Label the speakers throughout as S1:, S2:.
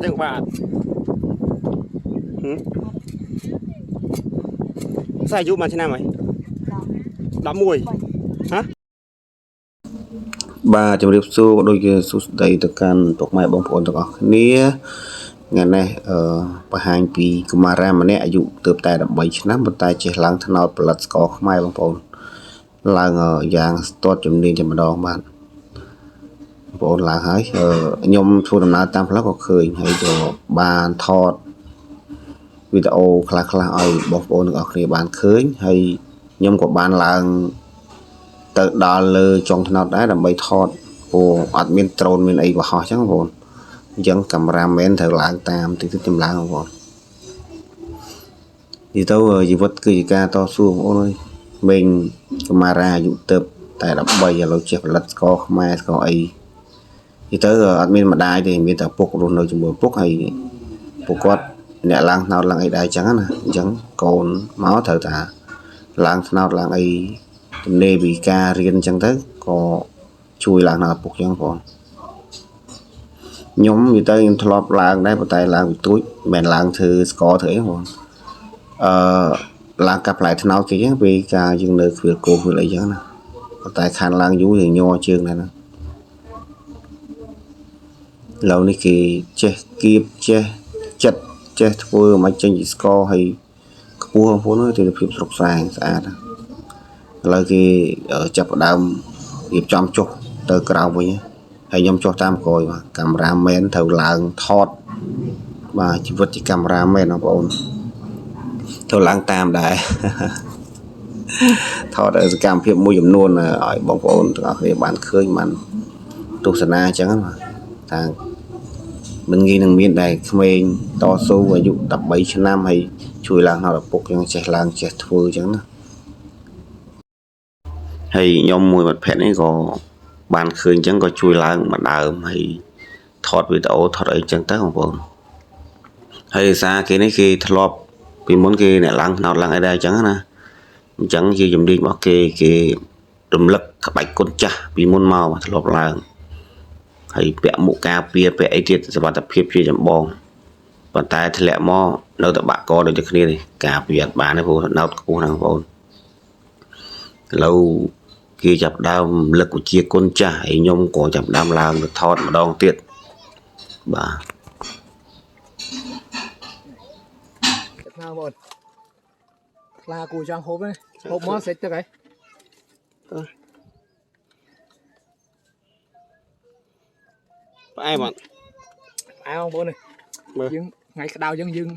S1: ទាំងបាទស្អីអាយុមួយឆ្នាំហើយ11ហ៎បាទជំរាបសួរដូចជាសួស្ដីទៅកាន់ពុកម៉ែបងប្អូនទាំងអស់គ្នាថ្ងៃនេះបង្ហាញពីកុមារាម្នាក់អាយុទើបតែ13ឆ្នាំប៉ុន្តែចេះឡើងថ្នោតផលិតស្ករខ្មែរបងប្អូនឡើងយ៉ាងស្ទាត់ជំនាញតែម្ដងបាទបងប្អូនឡើងហើយខ្ញុំធ្វើដំណើរតាមផ្លូវក៏ឃើញហើយក៏បានថតវីដេអូខ្លះៗឲ្យបងប្អូនទាំងអស់គ្នាបានឃើញហើយខ្ញុំក៏បានឡើងទៅដល់លើចុងថ្នោតដែរដើម្បីថតព្រោះអត់មានដ្រូនមានអីបោះអញ្ចឹងបងប្អូនអញ្ចឹងកាមេរ៉ាមែនត្រូវឡើងតាមតិចចម្ឡើងបងប្អូននិយាយទៅជីវិតគឺជាការតស៊ូបងប្អូនអើយមេងកាមេរ៉ាអាយុទៅតែ13ឥឡូវចេះផលិតស្ករខ្មែរស្ករអីនិយាយទៅអត់មានម្ដាយទេមានតែពុករស់នៅជាមួយពុកហើយពួកគាត់អ្នកឡើងថ្នោតឡើងអីដែរអញ្ចឹងណាអញ្ចឹងកូនមកត្រូវតាឡើងថ្នោតឡើងអីទំនេរពីការរៀនអញ្ចឹងទៅក៏ជួយឡើងដល់ពុកអញ្ចឹងបងខ្ញុំនិយាយទៅខ្ញុំធ្លាប់ឡើងដែរប៉ុន្តែឡើងវិទូចមិនមែនឡើងធ្វើស្ករធ្វើអីបងឡើងកាប់ផ្លែថ្នោតគេអញ្ចឹងពេលការយើងនៅគ្រាគោគ្រាអីអញ្ចឹងណាប៉ុន្តែខានឡើងយូរយើងញ័រជើងដែរណាឥឡូវនេះគេចេះគៀបចេះចិត្តចេះធ្វើមិនចេញពីស្ករហើយខ្ពស់បងប្អូនទេភាពស្រុកស្អាតស្អាតឥឡូវគេចាប់ផ្ដើមរៀបចំចុះទៅក្រៅវិញហើយខ្ញុំចុះតាមក្រោយបាទកាមេរ៉ាមែនត្រូវឡើងថតបាទជីវិតជាកាមេរ៉ាមែនបងប្អូនត្រូវឡើងតាមដែរថតសកម្មភាពមួយចំនួនឲ្យបងប្អូនទាំងអស់គ្នាបានឃើញបានទស្សនាអញ្ចឹងបាទថាមិនងាយនឹងមានដែរក្មេងតស៊ូអាយុ13ឆ្នាំហើយជួយឡើងដល់ឪពុកអញ្ចឹងចេះឡើងចេះធ្វើអញ្ចឹងណាហើយខ្ញុំមួយមិត្តភក្តិនេះក៏បានឃើញអញ្ចឹងក៏ជួយឡើងមកដើមហើយថតវីដេអូថតអីអញ្ចឹងទៅបងប្អូនហើយសារគេនេះគេធ្លាប់ពីមុនគេអ្នកឡើងថ្នោតឡើងអីដែរអញ្ចឹងណាអញ្ចឹងជាជំនាញរបស់គេរំលឹកក្បាច់គុណចាស់ពីមុនមកធ្លាប់ឡើងហើយពាក់មុខការពារពាក់អីទៀតសុវត្ថិភាពជាចម្បងប៉ុន្តែធ្លាក់មកនៅតែបាក់កដូចតែគ្នានេះការពារអត់បានទេព្រោះណោតខ្ពស់ណាស់បងប្អូនឥឡូវគេចាប់ដើមលឹកវិជាគុណចាស់ហើយខ្ញុំក៏ចាប់ដើមឡើងទៅថតម្ដងទៀតបាទ
S2: ណាបងខ្លាគូចង់ហូបទេហូបមកសេចទឹកហើយ
S1: ផ្អែមអត់
S2: ផ្អែមបងប្អូននេះយើងថ្ងៃក្តៅអញ្ចឹងយើង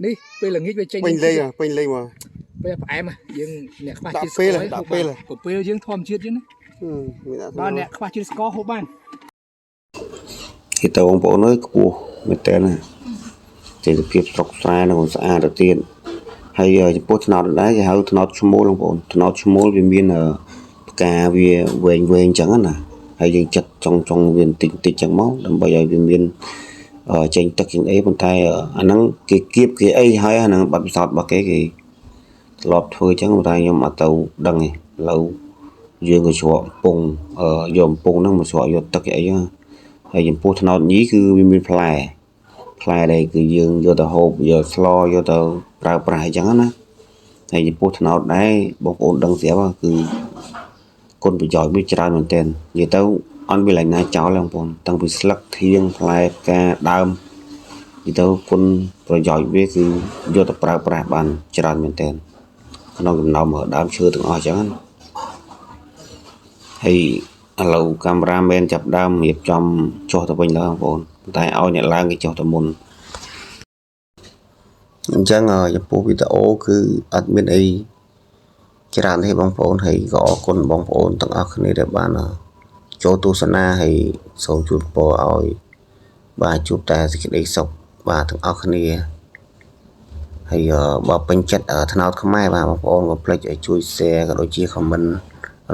S2: នេះពេលល្ងាចវាចេញ
S1: ពេញលេងមក
S2: ពេលផ្អែមយើងអ្នកខ្វះជាតិស្ករ
S1: ដាក់
S2: ពេលយើងធម្មជាតិចឹងណាបើអ្នកខ្វះជាតិស្ករហូបបាន
S1: គេទៅបងប្អូនអើយខ្ពស់មែនតើណាចេះភាពស្រុកស្រែនិងស្អាតទៅទៀតហើយចំពោះថ្នោតដែរគេហៅថ្នោតឈ្មោលបងប្អូនថ្នោតឈ្មោលវាមានផ្កាវាវែងអញ្ចឹងណាហើយយើងចាត់ចុងវាបន្តិចចឹងមកដើម្បីឲ្យវាមានចេញទឹកជាងអីប៉ុន្តែអាហ្នឹងគេគៀបគេអីហើយអាហ្នឹងបាត់ពិសោធន៍របស់គេធ្លាប់ធ្វើចឹងប៉ុន្តែខ្ញុំអត់ទៅដឹងទេឥឡូវយើងក៏ច្រកកំពង់យកកំពង់ហ្នឹងមកច្រកយកទឹកអីហ្នឹងហើយចំពោះថ្នោតញីគឺវាមានផ្លែដែលគឺយើងយកទៅហូបយកស្លយកទៅប្រើប្រាស់អញ្ចឹងណាហើយចំពោះថ្នោតដែរបងប្អូនដឹងស្រាប់គឺគុណប្រយោជន៍វាច្រើនមែនទែននិយាយទៅអត់មានឡើយណាចោលទេបងប្អូនតាំងពីស្លឹកធាងផ្លែផ្កាដើមនិយាយទៅគុណប្រយោជន៍វាគឺយកទៅប្រើប្រាស់បានច្រើនមែនទែនក្នុងចំណោមដើមឈើទាំងអស់អញ្ចឹងណាហើយឥឡូវកាមេរ៉ាមែនចាប់ដើមរៀបចំចុះទៅវិញแล้วបងប្អូនតែឲ្យអ្នកឡើងគេចុះទៅមុនអញ្ចឹងចំពោះវីដេអូគឺអត់មានអីច្រើនទេបងប្អូនហើយក៏អរគុណបងប្អូនទាំងអស់គ្នាដែលបានចូលទស្សនាហើយសូមជូនពរឲ្យបាទជួបតែសេចក្តីសុខបាទទាំងអស់គ្នាហើយបើពេញចិត្តថ្នោតខ្មែរបាទបងប្អូនក៏ភ្លេចឲ្យជួយ share ក៏ដូចជា comment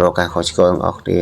S1: រកការខុសឆ្គងទាំងអស់គ្នា